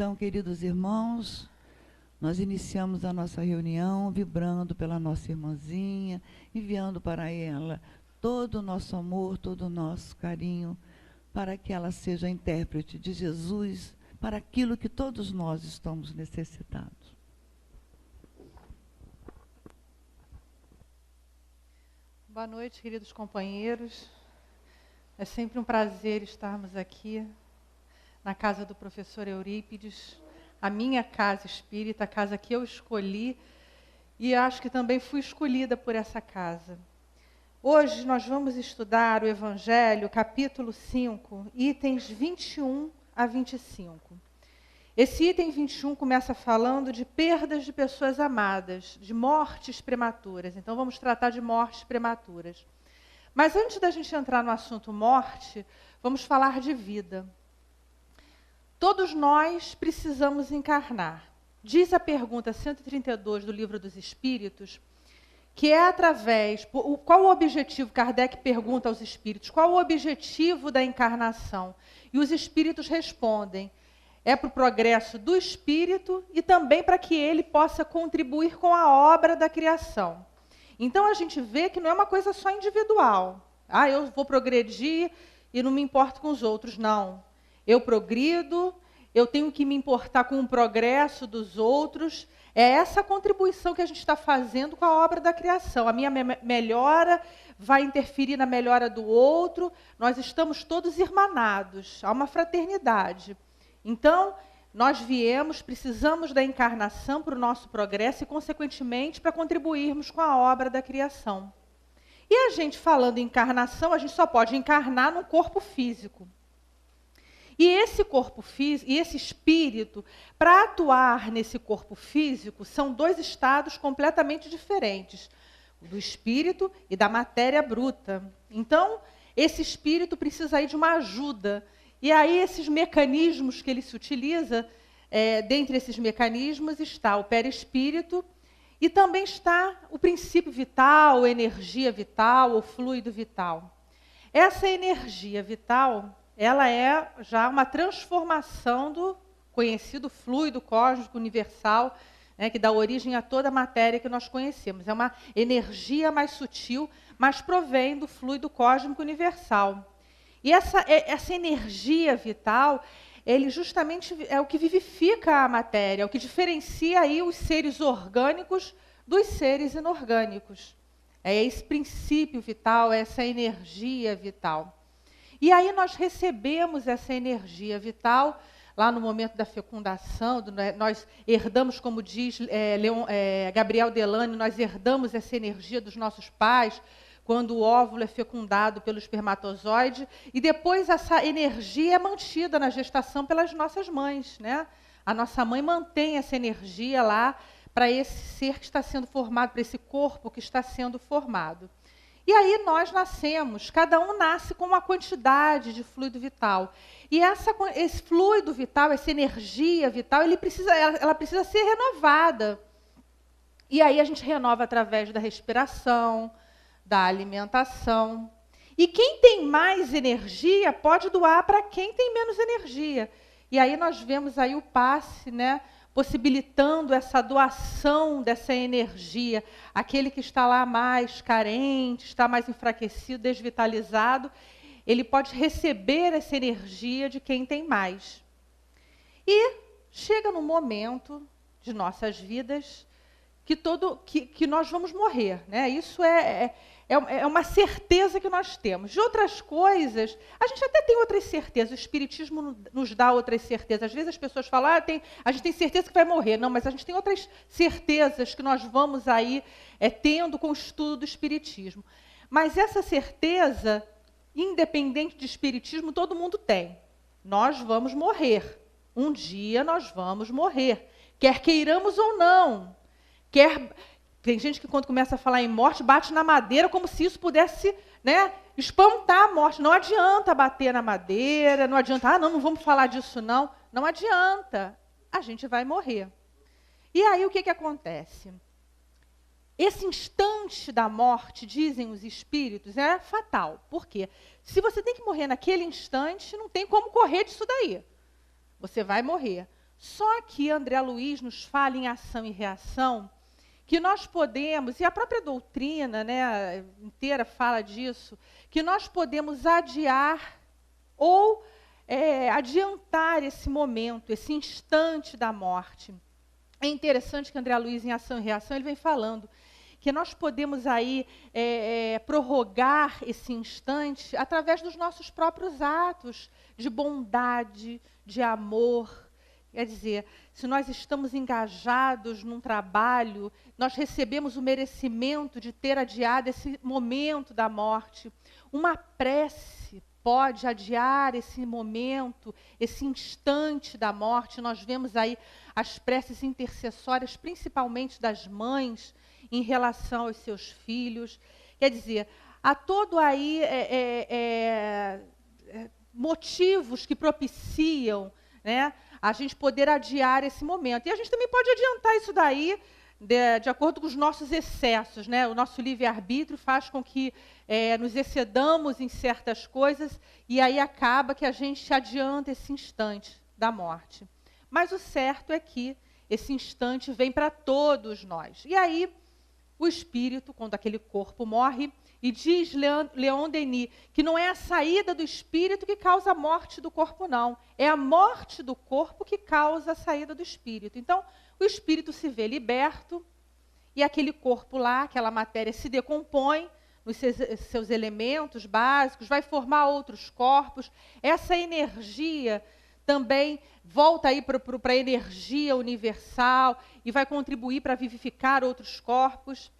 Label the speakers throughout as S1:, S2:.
S1: Então, queridos irmãos, nós iniciamos a nossa reunião vibrando pela nossa irmãzinha, enviando para ela todo o nosso amor, todo o nosso carinho, para que ela seja a intérprete de Jesus para aquilo que todos nós estamos necessitados.
S2: Boa noite, queridos companheiros. É sempre um prazer estarmos aqui na casa do professor Eurípides, a minha casa espírita, a casa que eu escolhi, e acho que também fui escolhida por essa casa. Hoje nós vamos estudar o Evangelho, capítulo 5, itens 21 a 25. Esse item 21 começa falando de perdas de pessoas amadas, de mortes prematuras. Então vamos tratar de mortes prematuras. Mas antes da gente entrar no assunto morte, vamos falar de vida. Todos nós precisamos encarnar. Diz a pergunta 132 do Livro dos Espíritos, que é através... Qual o objetivo? Kardec pergunta aos espíritos, qual o objetivo da encarnação? E os espíritos respondem, é para o progresso do espírito e também para que ele possa contribuir com a obra da criação. Então a gente vê que não é uma coisa só individual. Eu vou progredir e não me importo com os outros. Não. Eu progrido, eu tenho que me importar com o progresso dos outros. É essa contribuição que a gente está fazendo com a obra da criação. A minha melhora vai interferir na melhora do outro. Nós estamos todos irmanados. Há uma fraternidade. Então, nós precisamos da encarnação para o nosso progresso e, consequentemente, para contribuirmos com a obra da criação. E a gente, falando em encarnação, a gente só pode encarnar num corpo físico. E esse corpo físico, e esse espírito, para atuar nesse corpo físico, são dois estados completamente diferentes, o do espírito e da matéria bruta. Então, esse espírito precisa aí de uma ajuda. E aí, esses mecanismos que ele se utiliza, dentre esses mecanismos está o perispírito e também está o princípio vital, a energia vital, o fluido vital. Essa energia vital, ela é já uma transformação do conhecido fluido cósmico universal, que dá origem a toda a matéria que nós conhecemos. É uma energia mais sutil, mas provém do fluido cósmico universal. E essa energia vital, ele justamente é o que vivifica a matéria, é o que diferencia aí os seres orgânicos dos seres inorgânicos. É esse princípio vital, essa energia vital. E aí nós recebemos essa energia vital, lá no momento da fecundação, nós herdamos, como diz Gabriel Delane, nós herdamos essa energia dos nossos pais, quando o óvulo é fecundado pelo espermatozoide, e depois essa energia é mantida na gestação pelas nossas mães, né? A nossa mãe mantém essa energia lá para esse ser que está sendo formado, para esse corpo que está sendo formado. E aí nós nascemos, cada um nasce com uma quantidade de fluido vital. E esse fluido vital, essa energia vital, ela precisa ser renovada. E aí a gente renova através da respiração, da alimentação. E quem tem mais energia pode doar para quem tem menos energia. E aí nós vemos aí o passe, né, possibilitando essa doação dessa energia. Aquele que está lá mais carente, está mais enfraquecido, desvitalizado, ele pode receber essa energia de quem tem mais. E chega no momento de nossas vidas que nós vamos morrer, né? Isso é uma certeza que nós temos. De outras coisas, a gente até tem outras certezas. O Espiritismo nos dá outras certezas. Às vezes as pessoas falam, a gente tem certeza que vai morrer. Não, mas a gente tem outras certezas que nós vamos aí tendo com o estudo do Espiritismo. Mas essa certeza, independente de Espiritismo, todo mundo tem. Nós vamos morrer. Um dia nós vamos morrer. Quer queiramos ou não. Tem gente que, quando começa a falar em morte, bate na madeira como se isso pudesse, né, espantar a morte. Não adianta bater na madeira, não adianta, não vamos falar disso, não. Não adianta. A gente vai morrer. E aí o que acontece? Esse instante da morte, dizem os espíritos, é fatal. Por quê? Se você tem que morrer naquele instante, não tem como correr disso daí. Você vai morrer. Só que André Luiz nos fala em ação e reação, que nós podemos, e a própria doutrina, né, inteira fala disso, que nós podemos adiar ou adiantar esse momento, esse instante da morte. É interessante que André Luiz, em Ação e Reação, ele vem falando que nós podemos aí prorrogar esse instante através dos nossos próprios atos de bondade, de amor. Quer dizer, se nós estamos engajados num trabalho, nós recebemos o merecimento de ter adiado esse momento da morte. Uma prece pode adiar esse momento, esse instante da morte. Nós vemos aí as preces intercessórias, principalmente das mães, em relação aos seus filhos. Quer dizer, há todo aí motivos que propiciam, né, a gente poder adiar esse momento. E a gente também pode adiantar isso daí de acordo com os nossos excessos, né? O nosso livre-arbítrio faz com que nos excedamos em certas coisas e aí acaba que a gente adianta esse instante da morte. Mas o certo é que esse instante vem para todos nós. E aí o espírito, quando aquele corpo morre, e diz Leon Denis que não é a saída do espírito que causa a morte do corpo, não. É a morte do corpo que causa a saída do espírito. Então, o espírito se vê liberto e aquele corpo lá, aquela matéria se decompõe nos seus elementos básicos, vai formar outros corpos. Essa energia também volta aí para a energia universal e vai contribuir para vivificar outros corpos.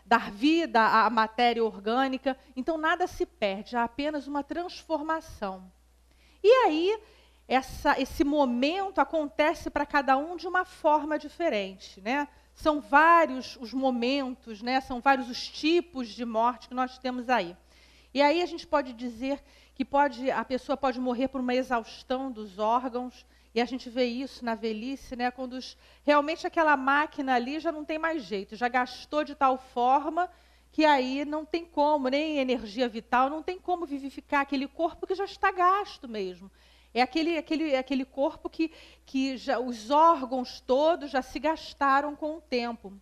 S2: Dar vida à matéria orgânica. Então, nada se perde, há apenas uma transformação. E aí, esse momento acontece para cada um de uma forma diferente, né? São vários os momentos, né? São vários os tipos de morte que nós temos aí. E aí a gente pode dizer que a pessoa pode morrer por uma exaustão dos órgãos. E a gente vê isso na velhice, né, quando realmente aquela máquina ali já não tem mais jeito, já gastou de tal forma que aí não tem como, nem energia vital, não tem como vivificar aquele corpo que já está gasto mesmo. É aquele corpo que já, os órgãos todos já se gastaram com o tempo.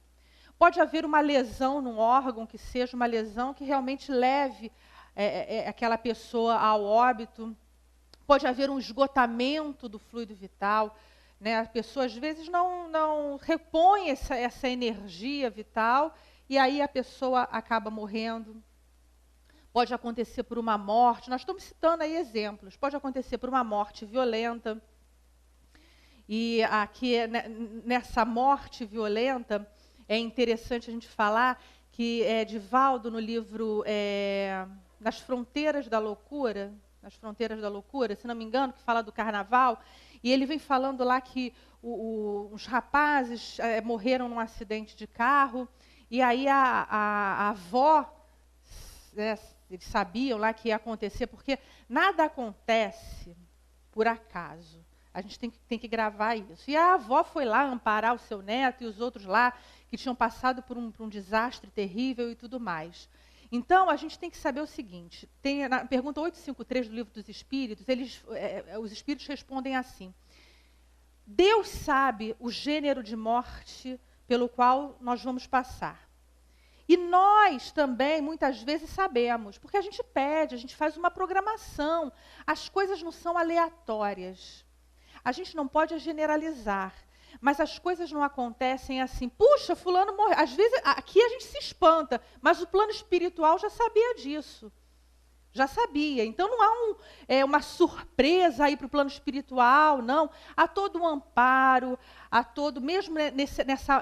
S2: Pode haver uma lesão num órgão, que seja uma lesão que realmente leve aquela pessoa ao óbito. Pode haver um esgotamento do fluido vital, né? A pessoa, às vezes, não repõe essa energia vital e aí a pessoa acaba morrendo. Pode acontecer por uma morte, nós estamos citando aí exemplos, pode acontecer por uma morte violenta. E aqui, nessa morte violenta, é interessante a gente falar que Divaldo, no livro Nas Fronteiras da Loucura, se não me engano, que fala do carnaval, e ele vem falando lá que os rapazes morreram num acidente de carro, e aí a avó, eles sabiam lá que ia acontecer, porque nada acontece por acaso. A gente tem que gravar isso. E a avó foi lá amparar o seu neto e os outros lá, que tinham passado por um desastre terrível e tudo mais. Então, a gente tem que saber o seguinte, na pergunta 853 do Livro dos Espíritos, os Espíritos respondem assim: Deus sabe o gênero de morte pelo qual nós vamos passar. E nós também, muitas vezes, sabemos, porque a gente pede, a gente faz uma programação, as coisas não são aleatórias. A gente não pode generalizar. Mas as coisas não acontecem assim. Puxa, fulano morreu. Às vezes, aqui a gente se espanta, mas o plano espiritual já sabia disso. Já sabia. Então, não há uma surpresa aí para o plano espiritual, não. Há todo um amparo, mesmo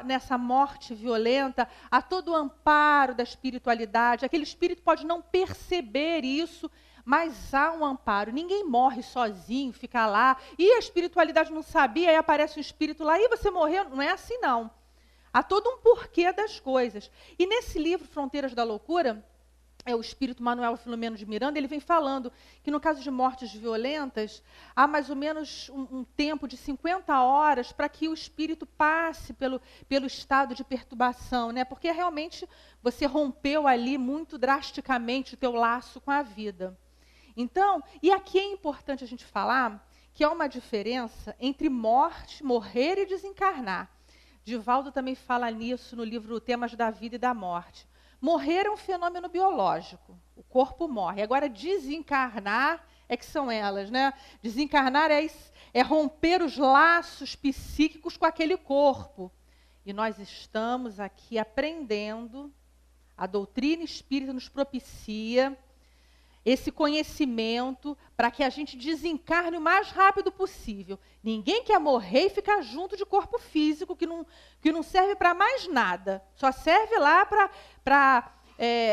S2: nessa morte violenta, há todo o amparo da espiritualidade. Aquele espírito pode não perceber isso, mas há um amparo. Ninguém morre sozinho, fica lá. E a espiritualidade não sabia, aí aparece um espírito lá, e você morreu. Não é assim, não. Há todo um porquê das coisas. E nesse livro, Fronteiras da Loucura, o espírito Manuel Filomeno de Miranda, ele vem falando que no caso de mortes violentas, há mais ou menos um tempo de 50 horas para que o espírito passe pelo estado de perturbação, né? Porque realmente você rompeu ali muito drasticamente o teu laço com a vida. Então, e aqui é importante a gente falar que há uma diferença entre morte, morrer e desencarnar. Divaldo também fala nisso no livro Temas da Vida e da Morte. Morrer é um fenômeno biológico, o corpo morre. Agora, desencarnar é que são elas, né? Desencarnar é romper os laços psíquicos com aquele corpo. E nós estamos aqui aprendendo, a doutrina espírita nos propicia esse conhecimento para que a gente desencarne o mais rápido possível. Ninguém quer morrer e ficar junto de corpo físico, que não serve para mais nada. Só serve lá para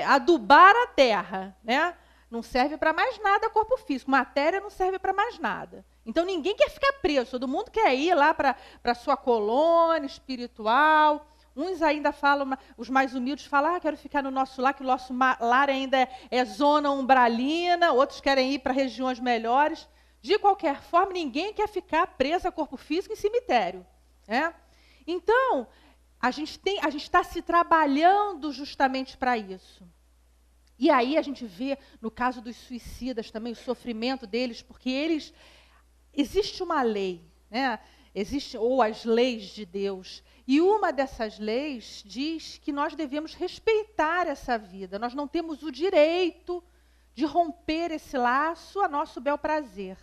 S2: adubar a terra, né? Não serve para mais nada corpo físico. Matéria não serve para mais nada. Então, ninguém quer ficar preso. Todo mundo quer ir lá para a sua colônia espiritual. Uns ainda falam, os mais humildes falam, quero ficar no nosso lar, que o nosso lar ainda é zona umbralina. Outros querem ir para regiões melhores. De qualquer forma, ninguém quer ficar preso a corpo físico em cemitério, né? Então, a gente está se trabalhando justamente para isso. E aí a gente vê, no caso dos suicidas também, o sofrimento deles, porque existe uma lei, né? Ou as leis de Deus. E uma dessas leis diz que nós devemos respeitar essa vida. Nós não temos o direito de romper esse laço a nosso bel prazer.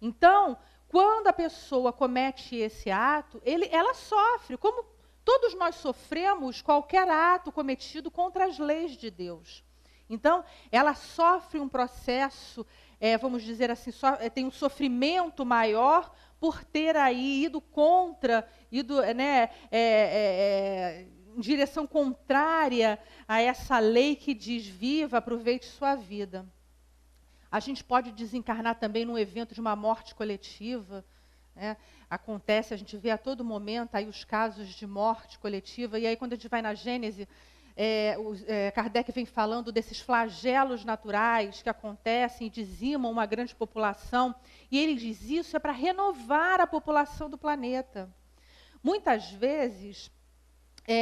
S2: Então, quando a pessoa comete esse ato, ela sofre, como todos nós sofremos qualquer ato cometido contra as leis de Deus. Então, ela sofre um processo, vamos dizer assim, tem um sofrimento maior por ter aí ido contra, em direção contrária a essa lei que diz: viva, aproveite sua vida. A gente pode desencarnar também num evento de uma morte coletiva, né? Acontece, a gente vê a todo momento aí os casos de morte coletiva, e aí quando a gente vai na Gênese, Kardec vem falando desses flagelos naturais que acontecem e dizimam uma grande população, e ele diz isso é para renovar a população do planeta. Muitas vezes,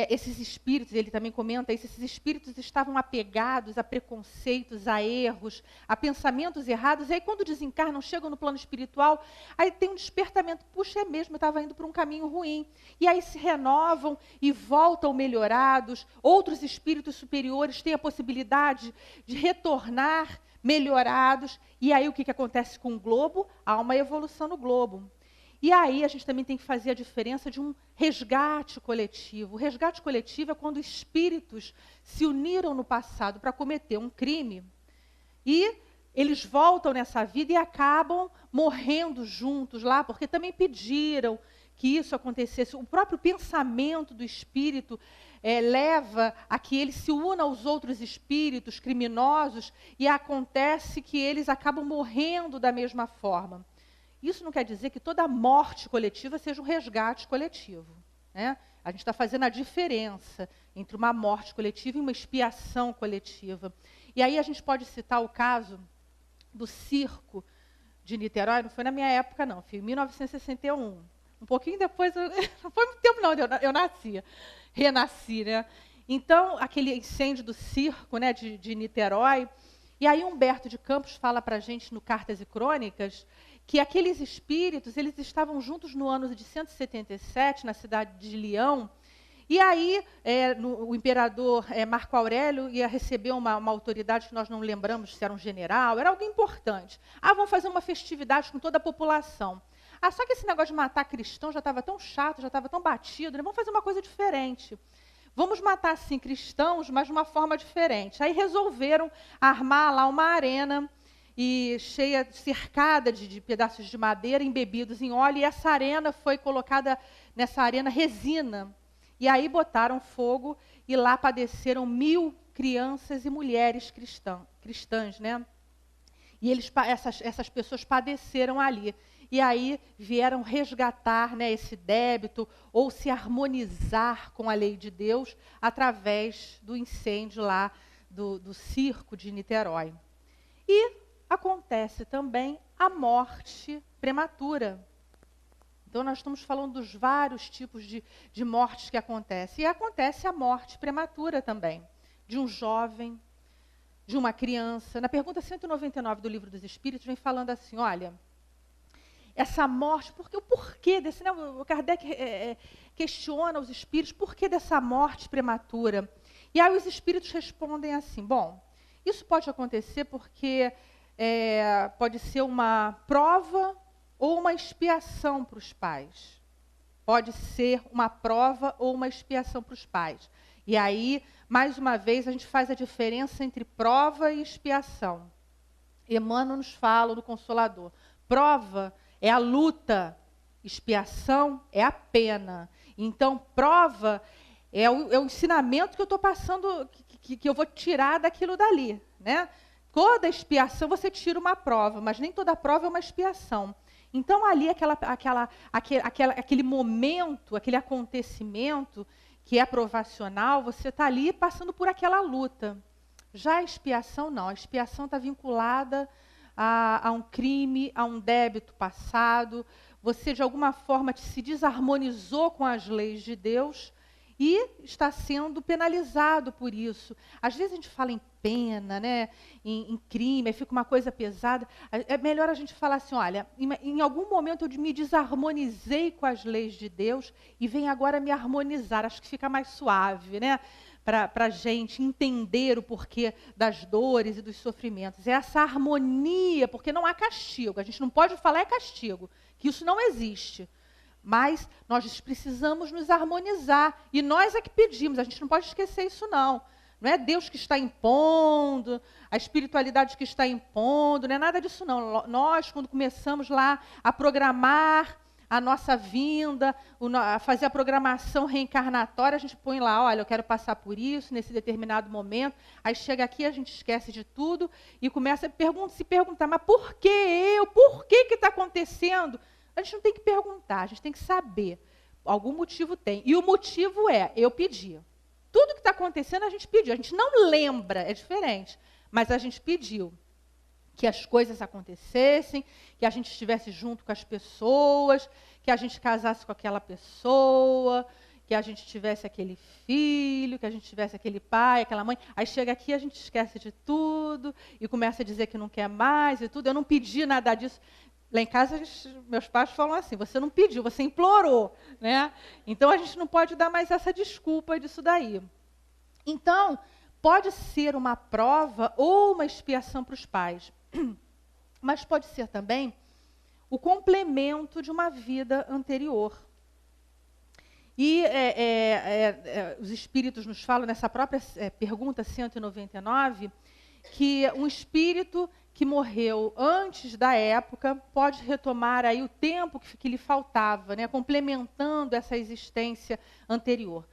S2: esses espíritos, ele também comenta isso, esses espíritos estavam apegados a preconceitos, a erros, a pensamentos errados, e aí quando desencarnam, chegam no plano espiritual, aí tem um despertamento, puxa, é mesmo, eu estava indo para um caminho ruim. E aí se renovam e voltam melhorados, outros espíritos superiores têm a possibilidade de retornar melhorados, e aí o que acontece com o globo? Há uma evolução no globo. E aí a gente também tem que fazer a diferença de um resgate coletivo. O resgate coletivo é quando espíritos se uniram no passado para cometer um crime e eles voltam nessa vida e acabam morrendo juntos lá, porque também pediram que isso acontecesse. O próprio pensamento do espírito leva a que ele se una aos outros espíritos criminosos e acontece que eles acabam morrendo da mesma forma. Isso não quer dizer que toda morte coletiva seja um resgate coletivo, né? A gente está fazendo a diferença entre uma morte coletiva e uma expiação coletiva. E aí a gente pode citar o caso do circo de Niterói, não foi na minha época não, foi em 1961. Um pouquinho depois, não foi muito tempo não, eu renasci, né? Então, aquele incêndio do circo, né, de Niterói, e aí Humberto de Campos fala para a gente no Cartas e Crônicas que aqueles espíritos, eles estavam juntos no ano de 177, na cidade de Leão, e aí o imperador Marco Aurélio ia receber uma autoridade que nós não lembramos se era um general, era alguém importante. Vamos fazer uma festividade com toda a população. Só que esse negócio de matar cristão já estava tão chato, já estava tão batido, né? Vamos fazer uma coisa diferente. Vamos matar, sim, cristãos, mas de uma forma diferente. Aí resolveram armar lá uma arena, e cercada de pedaços de madeira embebidos em óleo, e essa arena foi colocada, nessa arena, resina. E aí botaram fogo, e lá padeceram 1000 crianças e mulheres cristãs, né? E essas pessoas padeceram ali. E aí vieram resgatar, né, esse débito, ou se harmonizar com a lei de Deus, através do incêndio lá do circo de Niterói. E acontece também a morte prematura. Então, nós estamos falando dos vários tipos de mortes que acontecem. E acontece a morte prematura também, de um jovem, de uma criança. Na pergunta 199 do Livro dos Espíritos, vem falando assim, olha, essa morte, porque o porquê desse, né? O Kardec questiona os espíritos, por que dessa morte prematura? E aí os espíritos respondem assim, bom, isso pode acontecer porque pode ser uma prova ou uma expiação para os pais. Pode ser uma prova ou uma expiação para os pais. E aí, mais uma vez, a gente faz a diferença entre prova e expiação. Emmanuel nos fala no Consolador. Prova é a luta, expiação é a pena. Então, prova é o ensinamento que eu estou passando, que eu vou tirar daquilo dali, né? Toda expiação você tira uma prova, mas nem toda prova é uma expiação. Então, ali, aquele momento, aquele acontecimento que é provacional, você está ali passando por aquela luta. Já a expiação, não. A expiação está vinculada a um crime, a um débito passado. Você, de alguma forma, se desarmonizou com as leis de Deus e está sendo penalizado por isso. Às vezes a gente fala em pena, né? em crime, aí fica uma coisa pesada. É melhor a gente falar assim, olha, em algum momento eu me desarmonizei com as leis de Deus e vem agora me harmonizar. Acho que fica mais suave, né? Para a gente entender o porquê das dores e dos sofrimentos. É essa harmonia, porque não há castigo. A gente não pode falar é castigo, que isso não existe. Mas nós precisamos nos harmonizar. E nós é que pedimos, a gente não pode esquecer isso, não. Não é Deus que está impondo, a espiritualidade que está impondo, não é nada disso, não. Nós, quando começamos lá a programar a nossa vinda, a fazer a programação reencarnatória, a gente põe lá, olha, eu quero passar por isso nesse determinado momento. Aí chega aqui, a gente esquece de tudo e começa a se perguntar, mas por que eu? Por que está acontecendo? A gente não tem que perguntar, a gente tem que saber. Algum motivo tem. E o motivo é, eu pedi. Tudo que está acontecendo, a gente pediu. A gente não lembra, é diferente. Mas a gente pediu que as coisas acontecessem, que a gente estivesse junto com as pessoas, que a gente casasse com aquela pessoa, que a gente tivesse aquele filho, que a gente tivesse aquele pai, aquela mãe. Aí chega aqui, a gente esquece de tudo e começa a dizer que não quer mais e tudo. Eu não pedi nada disso. Lá em casa, meus pais falam assim, você não pediu, você implorou, né? Então, a gente não pode dar mais essa desculpa disso daí. Então, pode ser uma prova ou uma expiação para os pais, mas pode ser também o complemento de uma vida anterior. E os espíritos nos falam, nessa própria pergunta 199, que um espírito que morreu antes da época pode retomar aí o tempo que lhe faltava, né, complementando essa existência anterior.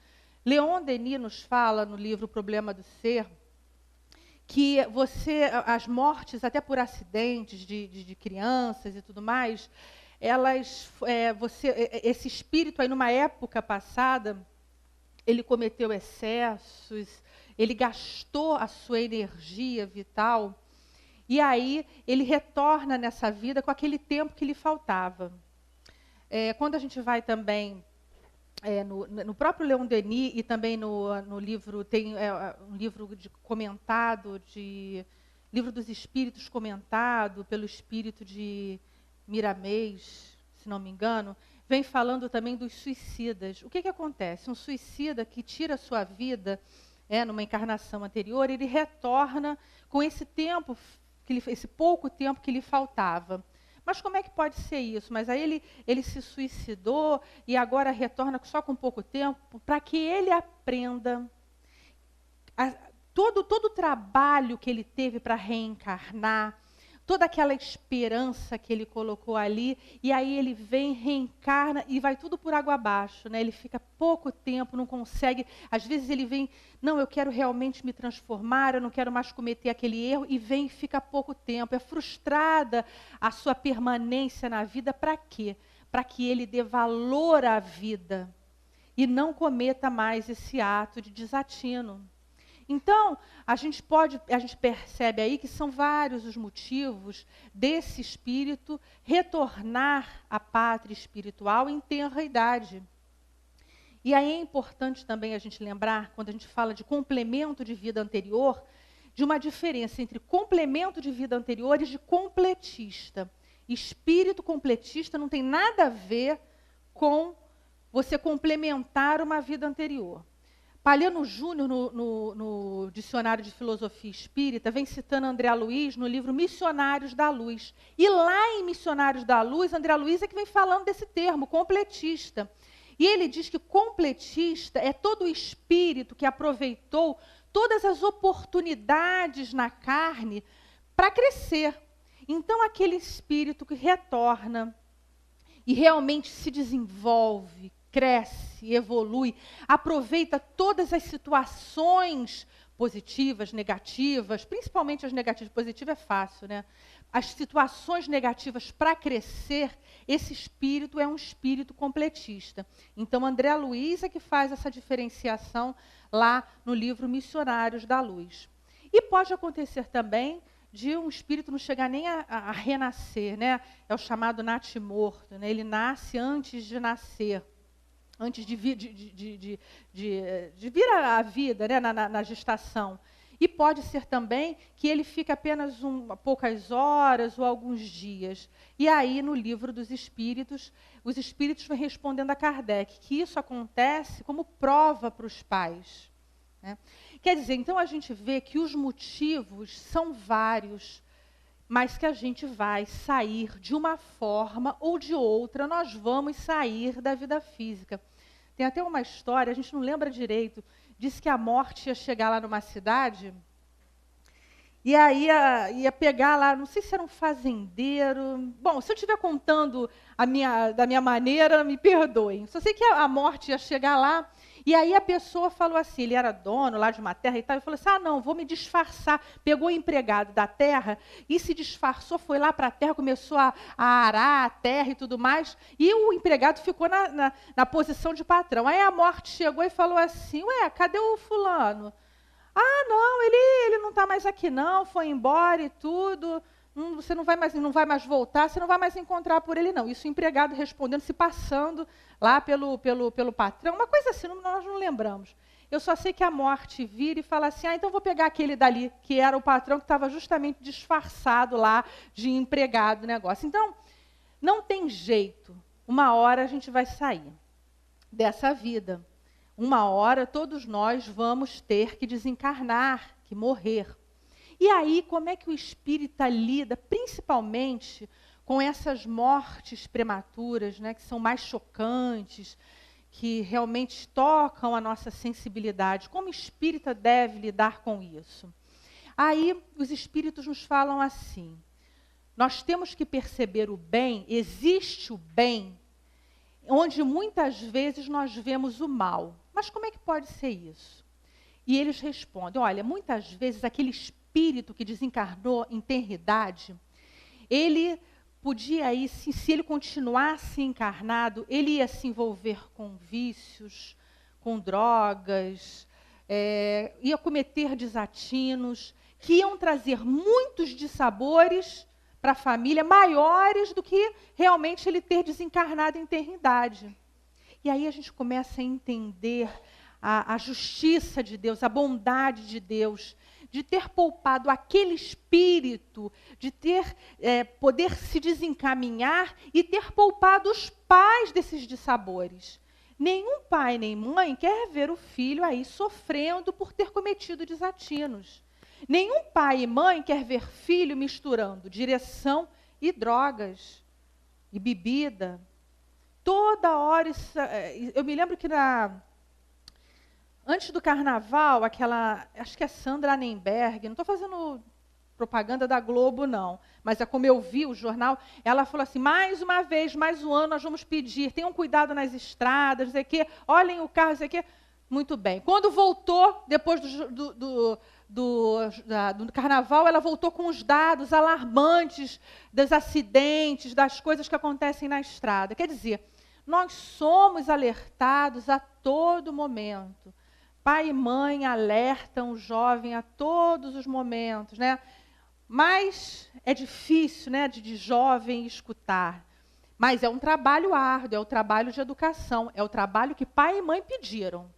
S2: Leon Denis nos fala no livro O Problema do Ser que as mortes, até por acidentes de crianças e tudo mais, esse espírito aí numa época passada, ele cometeu excessos, ele gastou a sua energia vital, e aí ele retorna nessa vida com aquele tempo que lhe faltava. Quando a gente vai também no próprio Leon Denis e também no livro, tem um livro comentado, Livro dos Espíritos comentado pelo espírito de Miramês, se não me engano, vem falando também dos suicidas. O que acontece? Um suicida que tira a sua vida numa encarnação anterior, ele retorna com esse tempo, esse pouco tempo que lhe faltava. Mas como é que pode ser isso? Mas aí ele se suicidou e agora retorna só com pouco tempo, para que ele aprenda todo o trabalho que ele teve para reencarnar, toda aquela esperança que ele colocou ali, e aí ele vem, reencarna e vai tudo por água abaixo, né? Ele fica pouco tempo, não consegue, às vezes ele vem, não, eu quero realmente me transformar, eu não quero mais cometer aquele erro, e vem e fica pouco tempo. É frustrada a sua permanência na vida, para quê? Para que ele dê valor à vida e não cometa mais esse ato de desatino. Então, a gente percebe aí que são vários os motivos desse espírito retornar à pátria espiritual em tenra idade. E aí é importante também a gente lembrar, quando a gente fala de complemento de vida anterior, de uma diferença entre complemento de vida anterior e de completista. Espírito completista não tem nada a ver com você complementar uma vida anterior. Palhano Júnior, no Dicionário de Filosofia Espírita, vem citando André Luiz no livro Missionários da Luz. E lá em Missionários da Luz, André Luiz é que vem falando desse termo, completista. E ele diz que completista é todo o espírito que aproveitou todas as oportunidades na carne para crescer. Então, aquele espírito que retorna e realmente se desenvolve, cresce, evolui, aproveita todas as situações positivas, negativas, principalmente as negativas. Positiva é fácil, né? As situações negativas para crescer, esse espírito é um espírito completista. Então, André Luiz é que faz essa diferenciação lá no livro Missionários da Luz. E pode acontecer também de um espírito não chegar nem a renascer, né? É o chamado natimorto, né? Ele nasce antes de nascer, antes de vir à vida, né? na gestação. E pode ser também que ele fica apenas poucas horas ou alguns dias. E aí, no livro dos espíritos, os espíritos vão respondendo a Kardec que isso acontece como prova para os pais, né? Quer dizer, então a gente vê que os motivos são vários, mas que a gente vai sair de uma forma ou de outra, nós vamos sair da vida física. Tem até uma história, a gente não lembra direito, diz que a morte ia chegar lá numa cidade, e aí ia pegar lá, não sei se era um fazendeiro. Bom, se eu estiver contando da minha maneira, me perdoem. Só sei que a morte ia chegar lá, e aí a pessoa falou assim, ele era dono lá de uma terra e tal, e falou assim, não, vou me disfarçar. Pegou o empregado da terra e se disfarçou, foi lá para a terra, começou a arar a terra e tudo mais, e o empregado ficou na posição de patrão. Aí a morte chegou e falou assim, ué, cadê o fulano? Não, ele não está mais aqui não, foi embora e tudo, você não vai mais voltar, você não vai mais encontrar por ele não. Isso o empregado respondendo, se passando lá pelo patrão, uma coisa assim, nós não lembramos. Eu só sei que a morte vira e fala assim, então vou pegar aquele dali, que era o patrão que estava justamente disfarçado lá de empregado do negócio. Então, não tem jeito, uma hora a gente vai sair dessa vida. Uma hora todos nós vamos ter que desencarnar, que morrer. E aí, como é que o espírita lida, principalmente com essas mortes prematuras, né, que são mais chocantes, que realmente tocam a nossa sensibilidade? Como o espírita deve lidar com isso? Aí, os espíritos nos falam assim, nós temos que perceber o bem, existe o bem, onde muitas vezes nós vemos o mal. Mas como é que pode ser isso? E eles respondem, olha, muitas vezes aquele espírito que desencarnou em tenridade, ele podia ir, se ele continuasse encarnado, ele ia se envolver com vícios, com drogas, ia cometer desatinos, que iam trazer muitos dissabores para a família, maiores do que realmente ele ter desencarnado em tenridade. E aí a gente começa a entender a justiça de Deus, a bondade de Deus, de ter poupado aquele espírito, de ter poder se desencaminhar e ter poupado os pais desses dissabores. Nenhum pai nem mãe quer ver o filho aí sofrendo por ter cometido desatinos. Nenhum pai e mãe quer ver filho misturando direção e drogas, e bebida. Toda hora, eu me lembro que antes do carnaval, acho que é Sandra Anenberg, não estou fazendo propaganda da Globo, não, mas é como eu vi o jornal, ela falou assim, mais uma vez, mais um ano, nós vamos pedir, tenham cuidado nas estradas, não sei o quê, olhem o carro, não sei o quê. Muito bem. Quando voltou, depois do carnaval, ela voltou com os dados alarmantes dos acidentes, das coisas que acontecem na estrada. Quer dizer, nós somos alertados a todo momento. Pai e mãe alertam o jovem a todos os momentos, né? Mas é difícil, né, de jovem escutar. Mas é um trabalho árduo, é o trabalho de educação, é o trabalho que pai e mãe pediram.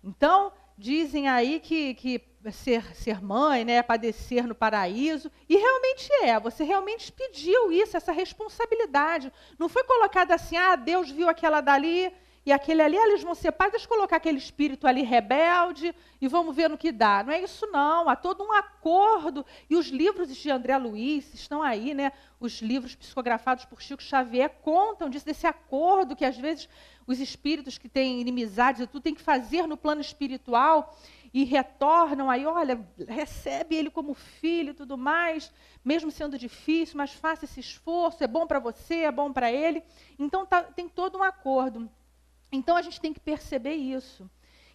S2: Então, dizem aí que ser mãe, né, padecer no paraíso, e realmente você realmente pediu isso, essa responsabilidade. Não foi colocada assim, Deus viu aquela dali e aquele ali, eles vão ser pais, deixa eu colocar aquele espírito ali rebelde e vamos ver no que dá. Não é isso não, há todo um acordo, e os livros de André Luiz estão aí, né, os livros psicografados por Chico Xavier contam disso, desse acordo que às vezes os espíritos que têm inimizades e tudo têm que fazer no plano espiritual, e retornam aí, olha, recebe ele como filho e tudo mais, mesmo sendo difícil, mas faça esse esforço, é bom para você, é bom para ele. Então tem todo um acordo. Então a gente tem que perceber isso,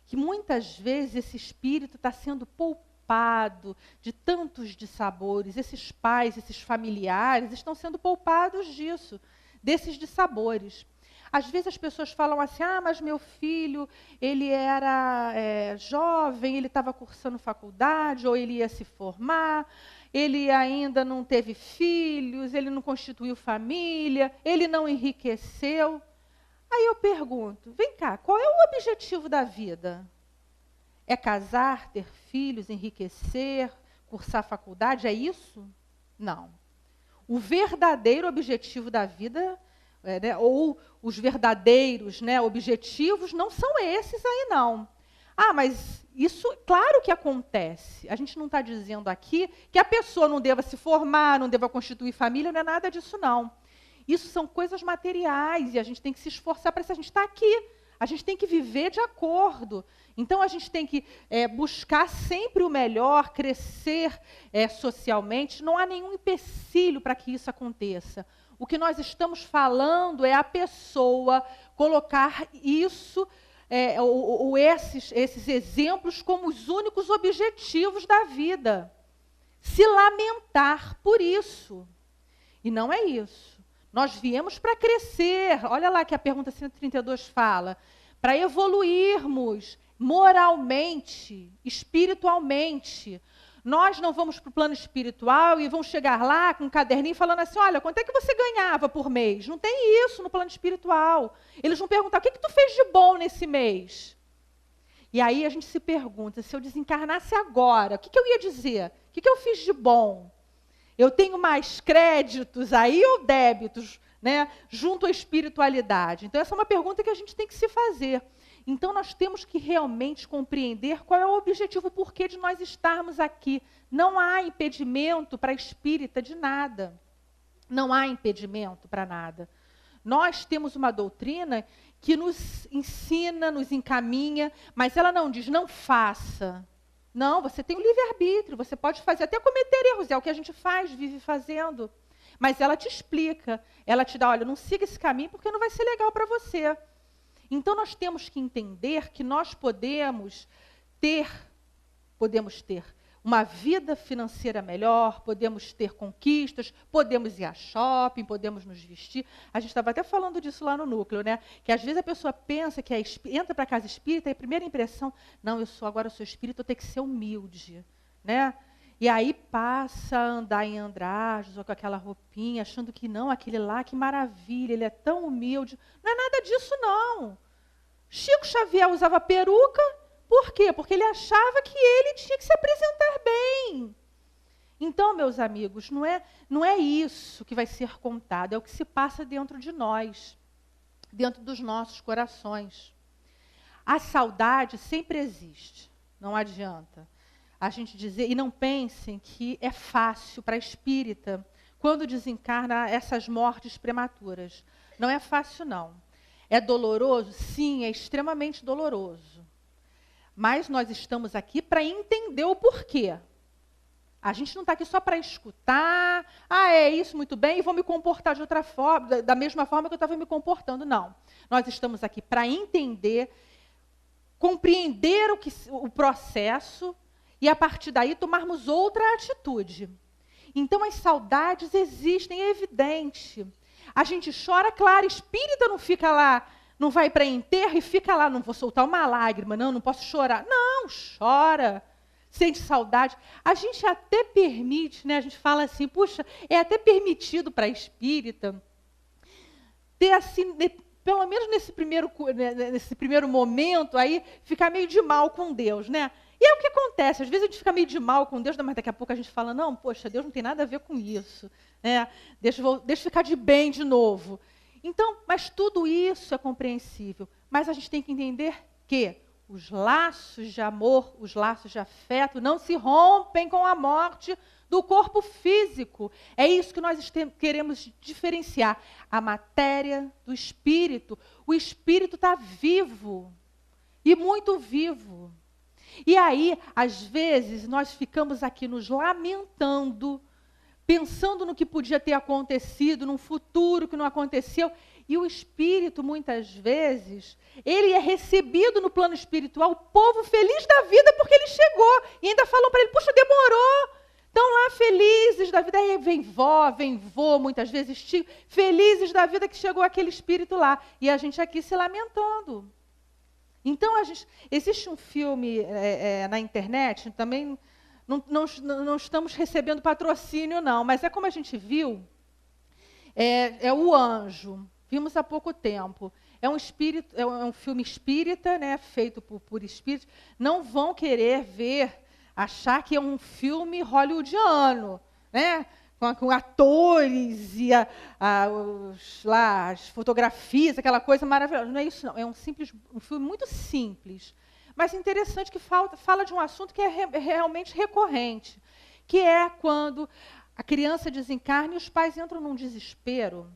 S2: que muitas vezes esse espírito está sendo poupado de tantos dissabores, esses pais, esses familiares estão sendo poupados disso, desses dissabores. Às vezes as pessoas falam assim, mas meu filho, ele era jovem, ele estava cursando faculdade, ou ele ia se formar, ele ainda não teve filhos, ele não constituiu família, ele não enriqueceu. Aí eu pergunto, vem cá, qual é o objetivo da vida? É casar, ter filhos, enriquecer, cursar faculdade, é isso? Não. O verdadeiro objetivo da vida ou os verdadeiros objetivos não são esses aí, não. Mas isso, claro que acontece. A gente não está dizendo aqui que a pessoa não deva se formar, não deva constituir família, não é nada disso, não. Isso são coisas materiais e a gente tem que se esforçar para isso. A gente está aqui, a gente tem que viver de acordo. Então, a gente tem que buscar sempre o melhor, crescer socialmente. Não há nenhum empecilho para que isso aconteça. O que nós estamos falando é a pessoa colocar isso, esses exemplos como os únicos objetivos da vida. Se lamentar por isso. E não é isso. Nós viemos para crescer. Olha lá que a pergunta 132 fala. Para evoluirmos moralmente, espiritualmente. Nós não vamos para o plano espiritual e vamos chegar lá com um caderninho falando assim, olha, quanto é que você ganhava por mês? Não tem isso no plano espiritual. Eles vão perguntar, o que tu fez de bom nesse mês? E aí a gente se pergunta, se eu desencarnasse agora, o que eu ia dizer? O que eu fiz de bom? Eu tenho mais créditos aí ou débitos, junto à espiritualidade? Então, essa é uma pergunta que a gente tem que se fazer. Então, nós temos que realmente compreender qual é o objetivo, o porquê de nós estarmos aqui. Não há impedimento para a espírita de nada. Não há impedimento para nada. Nós temos uma doutrina que nos ensina, nos encaminha, mas ela não diz, não faça. Não, você tem o livre-arbítrio, você pode fazer, até cometer erros, é o que a gente faz, vive fazendo. Mas ela te explica, ela te dá, olha, não siga esse caminho porque não vai ser legal para você. Então, nós temos que entender que nós podemos ter uma vida financeira melhor, podemos ter conquistas, podemos ir a shopping, podemos nos vestir. A gente estava até falando disso lá no núcleo, que às vezes a pessoa pensa que entra para a casa espírita e a primeira impressão, não, agora eu sou espírita, eu tenho que ser humilde. E aí passa a andar em andrajos, ou com aquela roupinha, achando que não, aquele lá, que maravilha, ele é tão humilde. Não é nada disso, não. Chico Xavier usava peruca, por quê? Porque ele achava que ele tinha que se apresentar bem. Então, meus amigos, não é isso que vai ser contado, é o que se passa dentro de nós, dentro dos nossos corações. A saudade sempre existe, não adianta a gente dizer, e não pensem que é fácil para a espírita, quando desencarna, essas mortes prematuras. Não é fácil, não. É doloroso? Sim, é extremamente doloroso. Mas nós estamos aqui para entender o porquê. A gente não está aqui só para escutar, é isso, muito bem, e vou me comportar de outra forma, da mesma forma que eu estava me comportando. Não. Nós estamos aqui para entender, compreender o processo, e a partir daí tomarmos outra atitude. Então as saudades existem, é evidente. A gente chora, claro, espírita não fica lá, não vai para enterro e fica lá, não vou soltar uma lágrima, não posso chorar. Não, chora, sente saudade. A gente até permite, a gente fala assim, puxa, é até permitido para a espírita ter assim, pelo menos nesse primeiro momento aí, ficar meio de mal com Deus, E é o que acontece, às vezes a gente fica meio de mal com Deus, mas daqui a pouco a gente fala, não, poxa, Deus não tem nada a ver com isso. Deixa eu ficar de bem de novo. Então, mas tudo isso é compreensível. Mas a gente tem que entender que os laços de amor, os laços de afeto não se rompem com a morte do corpo físico. É isso que nós queremos diferenciar. A matéria do espírito. O espírito está vivo. E muito vivo. E aí, às vezes, nós ficamos aqui nos lamentando, pensando no que podia ter acontecido, num futuro que não aconteceu. E o espírito, muitas vezes, ele é recebido no plano espiritual, o povo feliz da vida porque ele chegou. E ainda falam para ele, puxa, demorou. Estão lá felizes da vida. Aí vem vó, vem vô, muitas vezes tio, felizes da vida que chegou aquele espírito lá. E a gente aqui se lamentando. Então, existe um filme na internet, também não estamos recebendo patrocínio, não, mas é como a gente viu, é O Anjo, vimos há pouco tempo. É um filme espírita, né, feito por espíritos. Não vão querer achar que é um filme hollywoodiano, né? Com atores e as fotografias, aquela coisa maravilhosa. Não é isso, não. É um filme muito simples, mas interessante, que fala de um assunto que é realmente recorrente, que é quando a criança desencarna e os pais entram num desespero.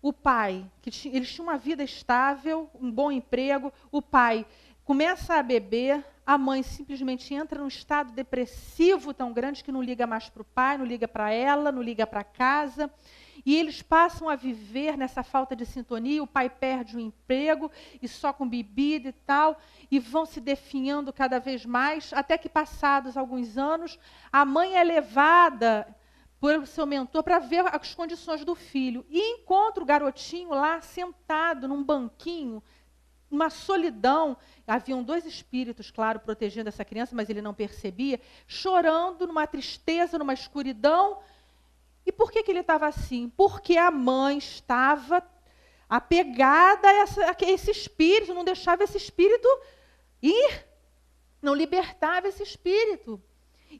S2: O pai, eles tinham uma vida estável, um bom emprego, o pai começa a beber, a mãe simplesmente entra num estado depressivo tão grande que não liga mais para o pai, não liga para ela, não liga para casa. E eles passam a viver nessa falta de sintonia, o pai perde o emprego, e só com bebida e tal, e vão se definhando cada vez mais, até que passados alguns anos, a mãe é levada pelo seu mentor para ver as condições do filho. E encontra o garotinho lá sentado num banquinho, uma solidão. Haviam 2 espíritos, claro, protegendo essa criança, mas ele não percebia, chorando numa tristeza, numa escuridão. E por que ele estava assim? Porque a mãe estava apegada a esse espírito, não deixava esse espírito ir, não libertava esse espírito.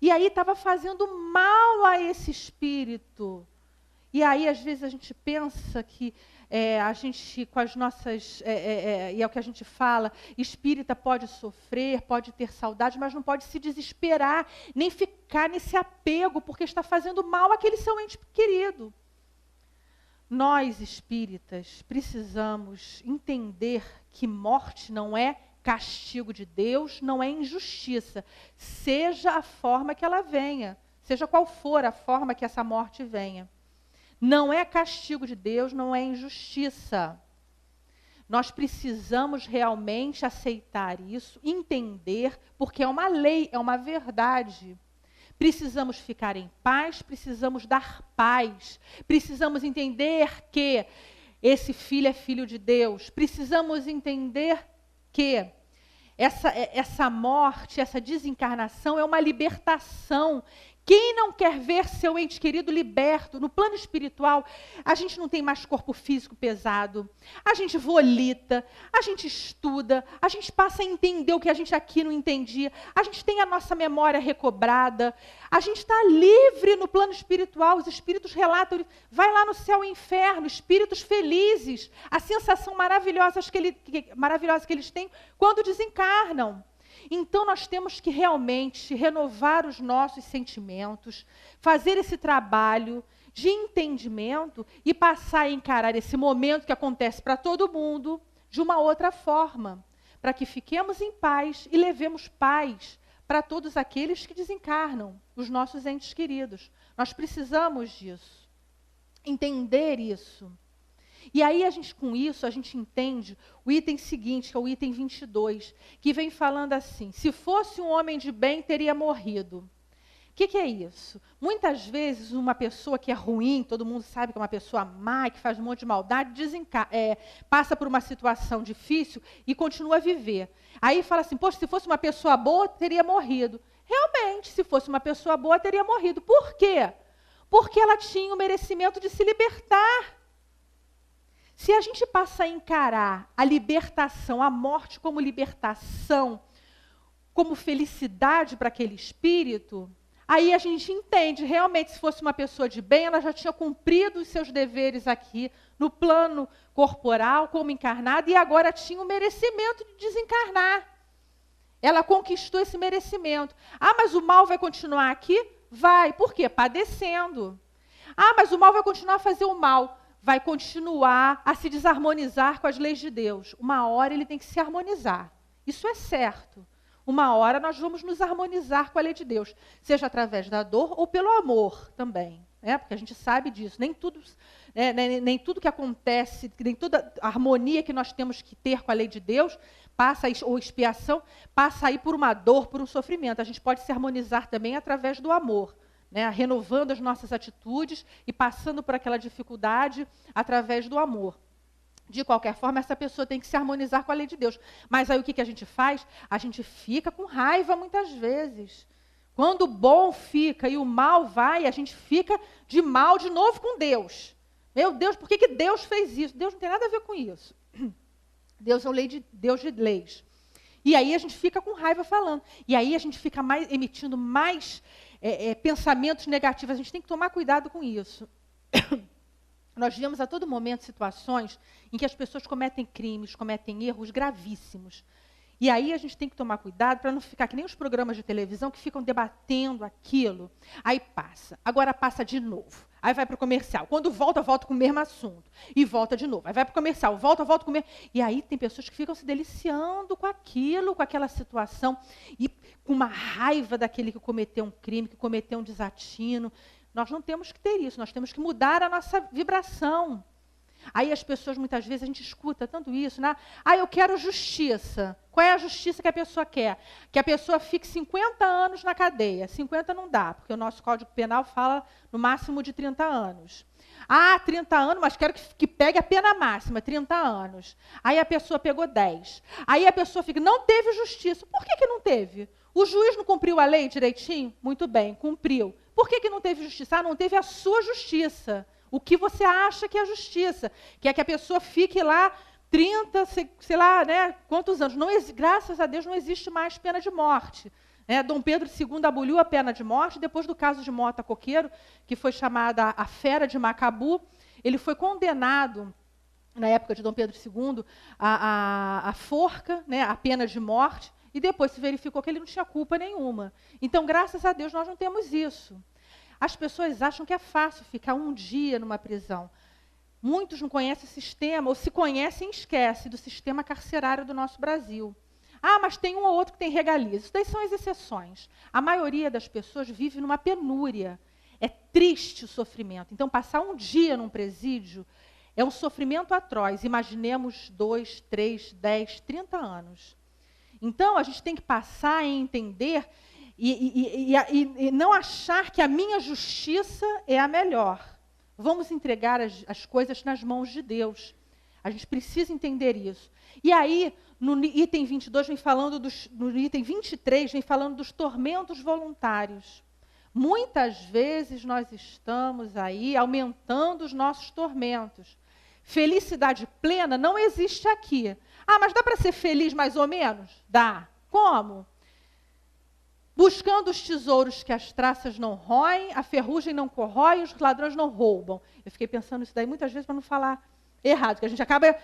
S2: E aí estava fazendo mal a esse espírito. E aí, às vezes, a gente pensa que a gente, com as nossas... e é o que a gente fala, espírita pode sofrer, pode ter saudade, mas não pode se desesperar, nem ficar nesse apego, porque está fazendo mal àquele seu ente querido. Nós, espíritas, precisamos entender que morte não é castigo de Deus, não é injustiça, seja a forma que ela venha, seja qual for a forma que essa morte venha. Não é castigo de Deus, não é injustiça. Nós precisamos realmente aceitar isso, entender, porque é uma lei, é uma verdade. Precisamos ficar em paz, precisamos dar paz, precisamos entender que esse filho é filho de Deus, precisamos entender que essa morte, essa desencarnação é uma libertação. Quem não quer ver seu ente querido liberto? No plano espiritual, a gente não tem mais corpo físico pesado, a gente volita, a gente estuda, a gente passa a entender o que a gente aqui não entendia, a gente tem a nossa memória recobrada, a gente está livre no plano espiritual, os espíritos relatam, vai lá no céu e inferno, espíritos felizes, a sensação maravilhosa que eles têm quando desencarnam. Então, nós temos que realmente renovar os nossos sentimentos, fazer esse trabalho de entendimento e passar a encarar esse momento que acontece para todo mundo de uma outra forma, para que fiquemos em paz e levemos paz para todos aqueles que desencarnam, os nossos entes queridos. Nós precisamos disso, entender isso. E aí, com isso, a gente entende o item seguinte, que é o item 22, que vem falando assim, se fosse um homem de bem, teria morrido. O que é isso? Muitas vezes, uma pessoa que é ruim, todo mundo sabe que é uma pessoa má, que faz um monte de maldade, passa por uma situação difícil e continua a viver. Aí fala assim, poxa, se fosse uma pessoa boa, teria morrido. Realmente, se fosse uma pessoa boa, teria morrido. Por quê? Porque ela tinha o merecimento de se libertar. Se a gente passa a encarar a libertação, a morte como libertação, como felicidade para aquele espírito, aí a gente entende, realmente, se fosse uma pessoa de bem, ela já tinha cumprido os seus deveres aqui, no plano corporal, como encarnada, e agora tinha o merecimento de desencarnar. Ela conquistou esse merecimento. Ah, mas o mal vai continuar aqui? Vai. Por quê? Padecendo. Ah, mas o mal vai continuar a fazer o mal. Vai continuar a se desarmonizar com as leis de Deus. Uma hora ele tem que se harmonizar. Isso é certo. Uma hora nós vamos nos harmonizar com a lei de Deus. Seja através da dor ou pelo amor também. Porque a gente sabe disso. Nem tudo que acontece, nem toda a harmonia que nós temos que ter com a lei de Deus, ou expiação, passa aí por uma dor, por um sofrimento. A gente pode se harmonizar também através do amor. Renovando as nossas atitudes e passando por aquela dificuldade através do amor. De qualquer forma, essa pessoa tem que se harmonizar com a lei de Deus. Mas aí o que a gente faz? A gente fica com raiva muitas vezes. Quando o bom fica e o mal vai, a gente fica de mal de novo com Deus. Meu Deus, por que Deus fez isso? Deus não tem nada a ver com isso. Deus é Deus de leis. E aí a gente fica com raiva falando. E aí a gente fica emitindo mais pensamentos negativos. A gente tem que tomar cuidado com isso. Nós vemos a todo momento situações em que as pessoas cometem crimes, cometem erros gravíssimos. E aí a gente tem que tomar cuidado para não ficar que nem os programas de televisão que ficam debatendo aquilo. Aí passa, agora passa de novo. Aí vai para o comercial. Quando volta com o mesmo assunto. E volta de novo. Aí vai para o comercial, volta com o mesmo. E aí tem pessoas que ficam se deliciando com aquilo, com aquela situação. E com uma raiva daquele que cometeu um crime, que cometeu um desatino. Nós não temos que ter isso, nós temos que mudar a nossa vibração. Aí as pessoas, muitas vezes, a gente escuta tanto isso, né? Ah, eu quero justiça. Qual é a justiça que a pessoa quer? Que a pessoa fique 50 anos na cadeia. 50 não dá, porque o nosso Código Penal fala no máximo de 30 anos. Ah, 30 anos, mas quero que pegue a pena máxima, 30 anos. Aí a pessoa pegou 10. Aí a pessoa fica, não teve justiça. Por que não teve? O juiz não cumpriu a lei direitinho? Muito bem, cumpriu. Por que não teve justiça? Ah, não teve a sua justiça. O que você acha que é a justiça? Que é que a pessoa fique lá 30, sei lá, quantos anos. Graças a Deus não existe mais pena de morte. Dom Pedro II aboliu a pena de morte, depois do caso de Mota Coqueiro, que foi chamada a Fera de Macabu. Ele foi condenado, na época de Dom Pedro II, a forca, a pena de morte, e depois se verificou que ele não tinha culpa nenhuma. Então, graças a Deus, nós não temos isso. As pessoas acham que é fácil ficar um dia numa prisão. Muitos não conhecem o sistema, ou se conhecem, esquecem do sistema carcerário do nosso Brasil. Ah, mas tem um ou outro que tem regalias. Isso daí são as exceções. A maioria das pessoas vive numa penúria. É triste o sofrimento. Então, passar um dia num presídio é um sofrimento atroz. Imaginemos 2, 3, 10, 30 anos. Então, a gente tem que passar a entender e não achar que a minha justiça é a melhor. Vamos entregar as coisas nas mãos de Deus. A gente precisa entender isso. E aí, no item 22, no item 23, vem falando dos tormentos voluntários. Muitas vezes nós estamos aí aumentando os nossos tormentos. Felicidade plena não existe aqui. Ah, mas dá para ser feliz mais ou menos? Dá. Como? Buscando os tesouros que as traças não roem, a ferrugem não corrói, os ladrões não roubam. Eu fiquei pensando isso daí muitas vezes para não falar errado, que a gente acaba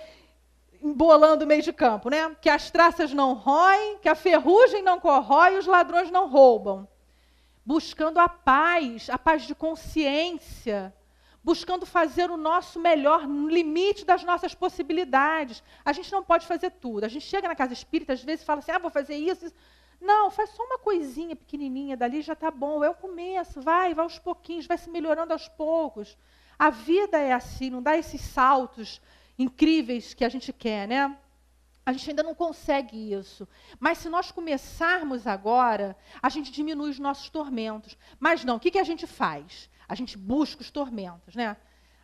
S2: embolando o meio de campo, né? Que as traças não roem, que a ferrugem não corrói, os ladrões não roubam. Buscando a paz de consciência, buscando fazer o nosso melhor no limite das nossas possibilidades. A gente não pode fazer tudo. A gente chega na casa espírita, às vezes, e fala assim, vou fazer isso. Não, faz só uma coisinha pequenininha dali, já está bom. É o começo, vai aos pouquinhos, vai se melhorando aos poucos. A vida é assim, não dá esses saltos incríveis que a gente quer, né? A gente ainda não consegue isso. Mas se nós começarmos agora, a gente diminui os nossos tormentos. Mas não, o que a gente faz? A gente busca os tormentos, né?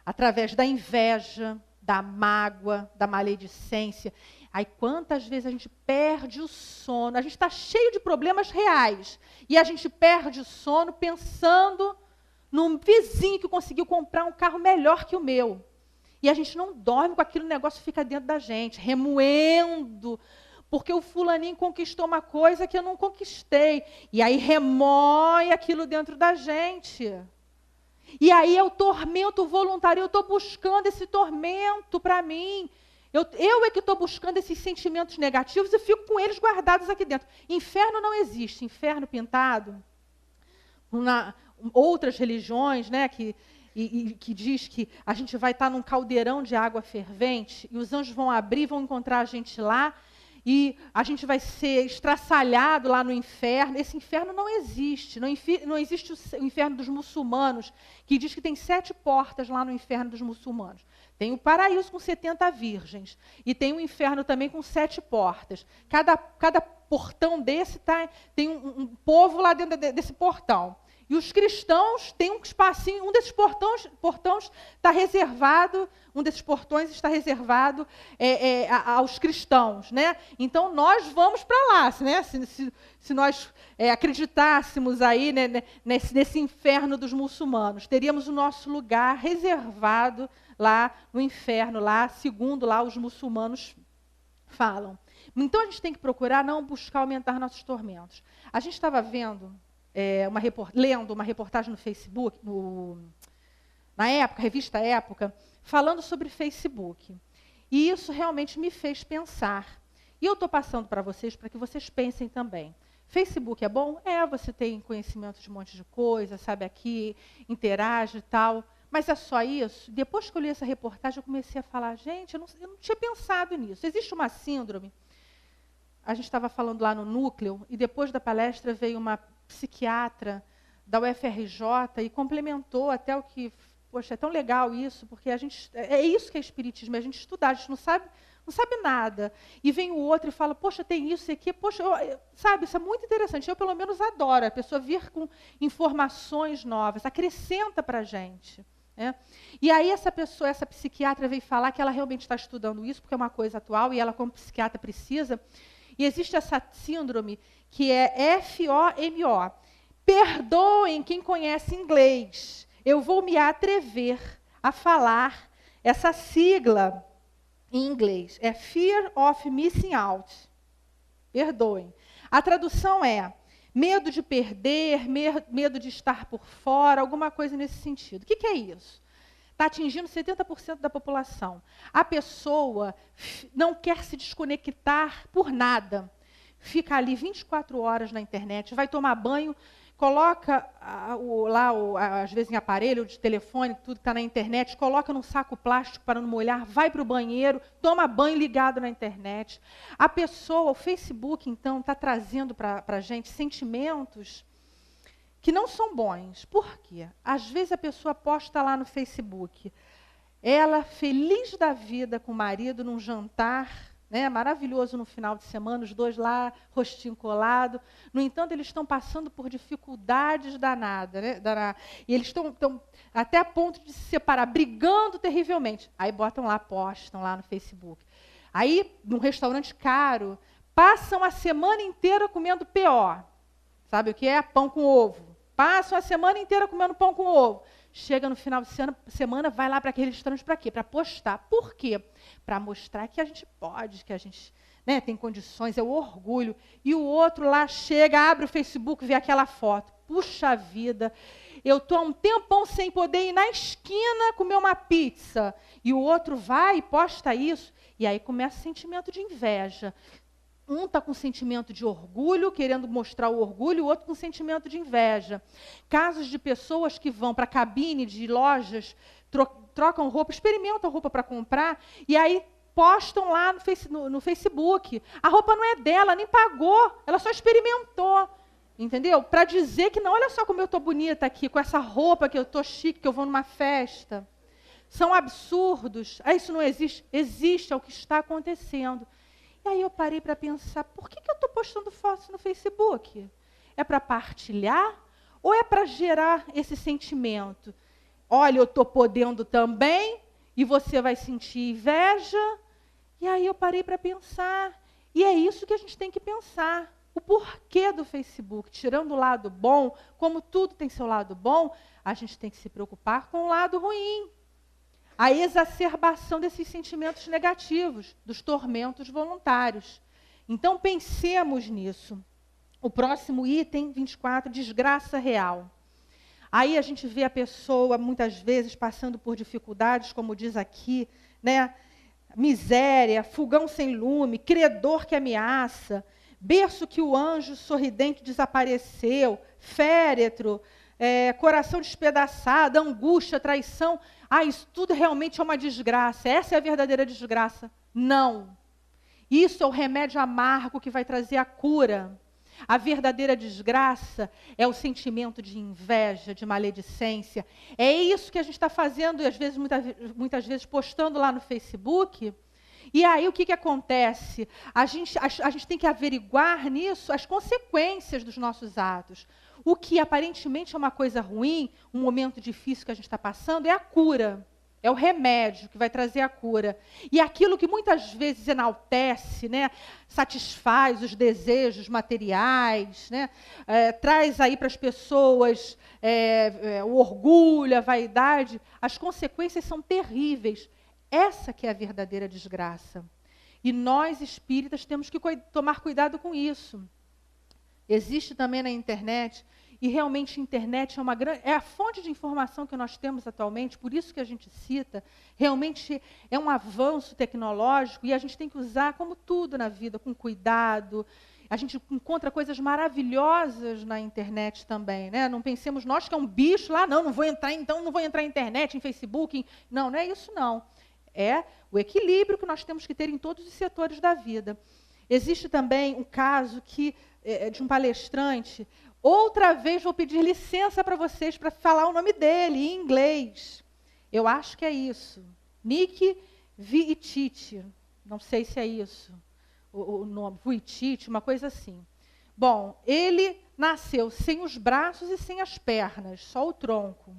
S2: Através da inveja, da mágoa, da maledicência. Aí quantas vezes a gente perde o sono? A gente está cheio de problemas reais. E a gente perde o sono pensando num vizinho que conseguiu comprar um carro melhor que o meu. E a gente não dorme com aquilo, o negócio fica dentro da gente, remoendo, porque o fulaninho conquistou uma coisa que eu não conquistei. E aí remoe aquilo dentro da gente. E aí é o tormento voluntário, eu estou buscando esse tormento para mim. Eu é que estou buscando esses sentimentos negativos e fico com eles guardados aqui dentro. Inferno não existe, inferno pintado. Outras religiões, né, que diz que a gente vai estar num caldeirão de água fervente e os anjos vão abrir, vão encontrar a gente lá e a gente vai ser estraçalhado lá no inferno. Esse inferno não existe. Não existe o inferno dos muçulmanos, que diz que tem 7 portas lá no inferno dos muçulmanos. Tem o paraíso com 70 virgens e tem o inferno também com 7 portas. Cada portão desse tem um povo lá dentro desse portão. E os cristãos têm um espacinho, um desses portões está reservado, aos cristãos, né? Então nós vamos para lá, né? Se nós acreditássemos aí, né, nesse inferno dos muçulmanos, teríamos o nosso lugar reservado lá no inferno, lá segundo lá os muçulmanos falam. Então a gente tem que procurar não buscar aumentar nossos tormentos. A gente estava vendo lendo uma reportagem no Facebook, na época, revista Época, falando sobre Facebook. E isso realmente me fez pensar. E eu estou passando para vocês, para que vocês pensem também. Facebook é bom? Você tem conhecimento de um monte de coisa, sabe aqui, interage e tal. Mas é só isso? Depois que eu li essa reportagem, eu comecei a falar, gente, eu não tinha pensado nisso. Existe uma síndrome. A gente estava falando lá no núcleo, e depois da palestra veio uma psiquiatra da UFRJ e complementou até o que, poxa, é tão legal isso, porque é isso que é espiritismo, a gente estudar, a gente não sabe nada. E vem o outro e fala, poxa, tem isso aqui, poxa, sabe, isso é muito interessante. Eu, pelo menos, adoro a pessoa vir com informações novas, acrescenta para a gente. Né? E aí essa psiquiatra veio falar que ela realmente está estudando isso, porque é uma coisa atual, e ela, como psiquiatra, precisa. E existe essa síndrome que é FOMO. Perdoem quem conhece inglês. Eu vou me atrever a falar essa sigla em inglês. É Fear of Missing Out. Perdoem. A tradução é medo de perder, medo de estar por fora, alguma coisa nesse sentido. O que é isso? Está atingindo 70% da população. A pessoa não quer se desconectar por nada. Fica ali 24 horas na internet, vai tomar banho, coloca às vezes em aparelho de telefone, tudo que está na internet, coloca num saco plástico para não molhar, vai para o banheiro, toma banho ligado na internet. A pessoa, o Facebook, então, está trazendo para a gente sentimentos que não são bons. Por quê? Às vezes a pessoa posta lá no Facebook, ela feliz da vida com o marido num jantar, né, maravilhoso no final de semana, os dois lá, rostinho colado. No entanto, eles estão passando por dificuldades danadas. Né, e eles estão até a ponto de se separar, brigando terrivelmente. Aí postam lá no Facebook. Aí, num restaurante caro, passam a semana inteira comendo PO. Sabe o que é? Pão com ovo. Passam a semana inteira comendo pão com ovo. Chega no final de semana, vai lá para aquele restaurante para quê? Para postar. Por quê? Para mostrar que a gente pode, que a gente, né, tem condições, é o orgulho. E o outro lá chega, abre o Facebook, vê aquela foto. Puxa vida, eu estou há um tempão sem poder ir na esquina comer uma pizza. E o outro vai e posta isso. E aí começa o sentimento de inveja. Um está com sentimento de orgulho, querendo mostrar o orgulho, o outro com sentimento de inveja. Casos de pessoas que vão para a cabine de lojas, trocam roupa, experimentam roupa para comprar, e aí postam lá no Facebook. A roupa não é dela, nem pagou, ela só experimentou. Entendeu? Para dizer que não, olha só como eu estou bonita aqui, com essa roupa que eu estou chique, que eu vou numa festa. São absurdos. Isso não existe? Existe, é o que está acontecendo. E aí eu parei para pensar, por que eu estou postando fotos no Facebook? É para partilhar ou é para gerar esse sentimento? Olha, eu estou podendo também e você vai sentir inveja. E aí eu parei para pensar. E é isso que a gente tem que pensar. O porquê do Facebook, tirando o lado bom, como tudo tem seu lado bom, a gente tem que se preocupar com o lado ruim. A exacerbação desses sentimentos negativos, dos tormentos voluntários, Então, pensemos nisso. O próximo item, 24, desgraça real. Aí a gente vê a pessoa, muitas vezes, passando por dificuldades, como diz aqui, né? Miséria, fogão sem lume, credor que ameaça, berço que o anjo sorridente desapareceu, féretro, coração despedaçado, angústia, traição. Isso tudo realmente é uma desgraça. Essa é a verdadeira desgraça. Não. Isso é o remédio amargo que vai trazer a cura. A verdadeira desgraça é o sentimento de inveja, de maledicência. É isso que a gente está fazendo, e às vezes, muitas vezes postando lá no Facebook. E aí o que acontece? A gente tem que averiguar nisso as consequências dos nossos atos. O que aparentemente é uma coisa ruim, um momento difícil que a gente está passando, é a cura. É o remédio que vai trazer a cura. E aquilo que muitas vezes enaltece, né, satisfaz os desejos materiais, né, traz aí para as pessoas o orgulho, a vaidade, as consequências são terríveis. Essa que é a verdadeira desgraça. E nós, espíritas, temos que tomar cuidado com isso. Existe também na internet, e realmente a internet é a fonte de informação que nós temos atualmente, por isso que a gente cita, realmente é um avanço tecnológico, e a gente tem que usar, como tudo na vida, com cuidado. A gente encontra coisas maravilhosas na internet também, né? Não pensemos nós que é um bicho lá, não vou entrar em internet, em Facebook. Não é isso não. É o equilíbrio que nós temos que ter em todos os setores da vida. Existe também um caso de um palestrante. Outra vez vou pedir licença para vocês para falar o nome dele em inglês. Eu acho que é isso. Nick Vujicic. Não sei se é isso o nome. Vujicic, uma coisa assim. Bom, ele nasceu sem os braços e sem as pernas, só o tronco.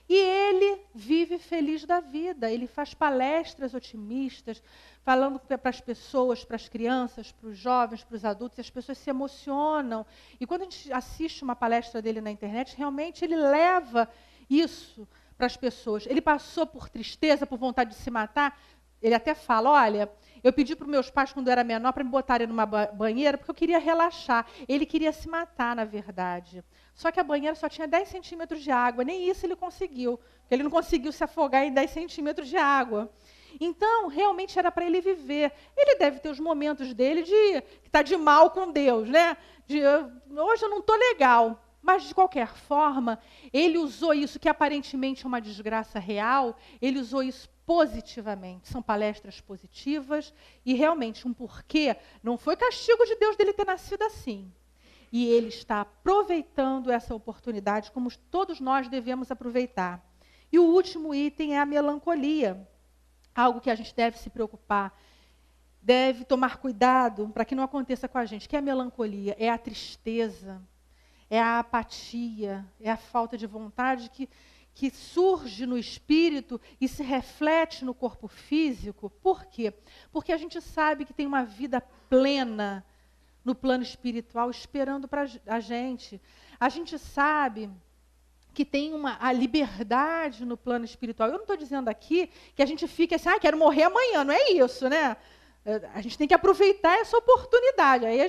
S2: E ele vive feliz da vida. Ele faz palestras otimistas, falando para as pessoas, para as crianças, para os jovens, para os adultos, e as pessoas se emocionam. E quando a gente assiste uma palestra dele na internet, realmente ele leva isso para as pessoas. Ele passou por tristeza, por vontade de se matar. Ele até fala, olha, eu pedi para os meus pais, quando eu era menor, para me botarem numa banheira, porque eu queria relaxar. Ele queria se matar, na verdade. Só que a banheira só tinha 10 centímetros de água, nem isso ele conseguiu. Porque ele não conseguiu se afogar em 10 centímetros de água. Então, realmente era para ele viver. Ele deve ter os momentos dele que está de mal com Deus, né? Hoje eu não estou legal. Mas, de qualquer forma, ele usou isso, que aparentemente é uma desgraça real, ele usou isso positivamente. São palestras positivas e realmente um porquê. Não foi castigo de Deus dele ter nascido assim. E ele está aproveitando essa oportunidade, como todos nós devemos aproveitar. E o último item é a melancolia. Algo que a gente deve se preocupar, deve tomar cuidado para que não aconteça com a gente. Que é a melancolia? É a tristeza, é a apatia, é a falta de vontade que surge no espírito e se reflete no corpo físico. Por quê? Porque a gente sabe que tem uma vida plena no plano espiritual esperando para a gente. A gente sabe que tem a liberdade no plano espiritual. Eu não estou dizendo aqui que a gente fique assim, quero morrer amanhã, não é isso, né? A gente tem que aproveitar essa oportunidade, aí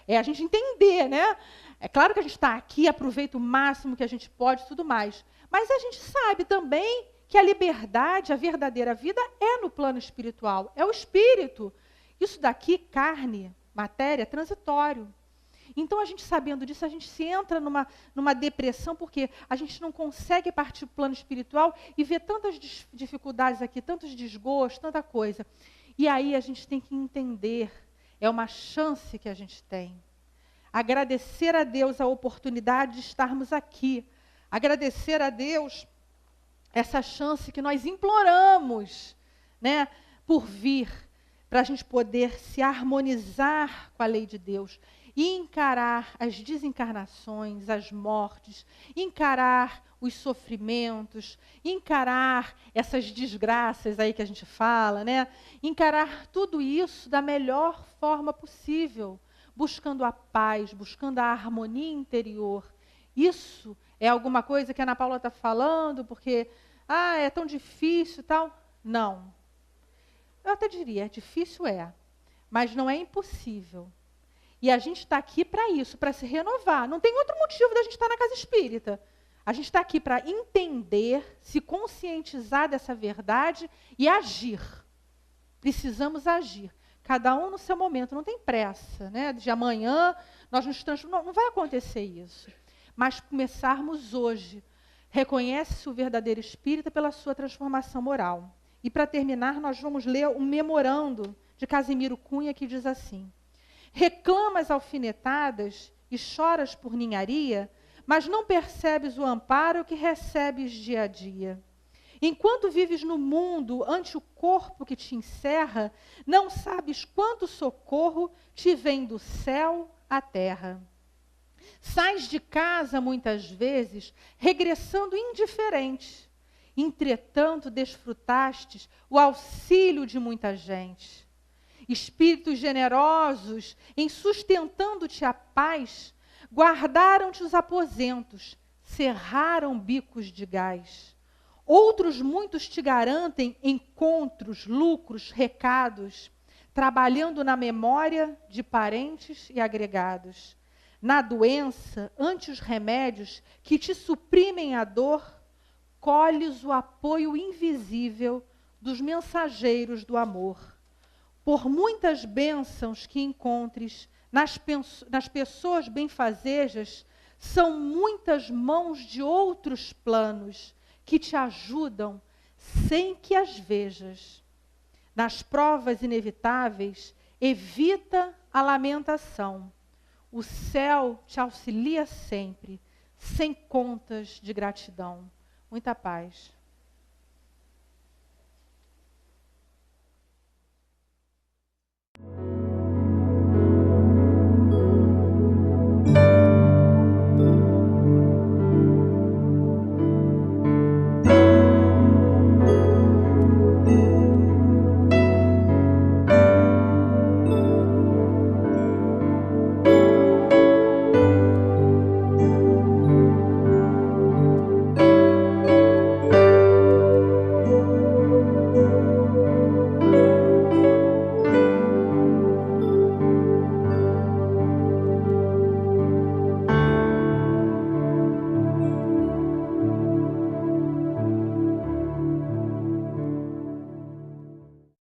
S2: é a gente entender, né? É claro que a gente está aqui, aproveita o máximo que a gente pode e tudo mais, mas a gente sabe também que a liberdade, a verdadeira vida é no plano espiritual, é o espírito. Isso daqui, carne, matéria, transitório. Então, a gente sabendo disso, a gente se entra numa depressão, porque a gente não consegue partir para o plano espiritual e ver tantas dificuldades aqui, tantos desgostos, tanta coisa. E aí a gente tem que entender, é uma chance que a gente tem. Agradecer a Deus a oportunidade de estarmos aqui. Agradecer a Deus essa chance que nós imploramos, né, por vir, para a gente poder se harmonizar com a lei de Deus. E encarar as desencarnações, as mortes, encarar os sofrimentos, encarar essas desgraças aí que a gente fala, né? Encarar tudo isso da melhor forma possível, buscando a paz, buscando a harmonia interior. Isso é alguma coisa que a Ana Paula está falando, porque é tão difícil e tal? Não. Eu até diria, difícil é. mas não é impossível. E a gente está aqui para isso, para se renovar. Não tem outro motivo da gente estar na casa espírita. A gente está aqui para entender, se conscientizar dessa verdade e agir. Precisamos agir. Cada um no seu momento, não tem pressa, né? De amanhã nós nos transformamos. Não vai acontecer isso. Mas começarmos hoje. Reconhece-se o verdadeiro espírita pela sua transformação moral. E para terminar, nós vamos ler um memorando de Casimiro Cunha que diz assim: reclamas alfinetadas e choras por ninharia, mas não percebes o amparo que recebes dia a dia. Enquanto vives no mundo ante o corpo que te encerra, não sabes quanto socorro te vem do céu à terra. Sais de casa muitas vezes, regressando indiferente. Entretanto, desfrutastes o auxílio de muita gente. Espíritos generosos, em sustentando-te a paz, guardaram-te os aposentos, cerraram bicos de gás. Outros muitos te garantem encontros, lucros, recados, trabalhando na memória de parentes e agregados. Na doença, ante os remédios que te suprimem a dor, colhes o apoio invisível dos mensageiros do amor. Por muitas bênçãos que encontres nas pessoas benfazejas, são muitas mãos de outros planos que te ajudam sem que as vejas. Nas provas inevitáveis, evita a lamentação. O céu te auxilia sempre, sem contas de gratidão. Muita paz.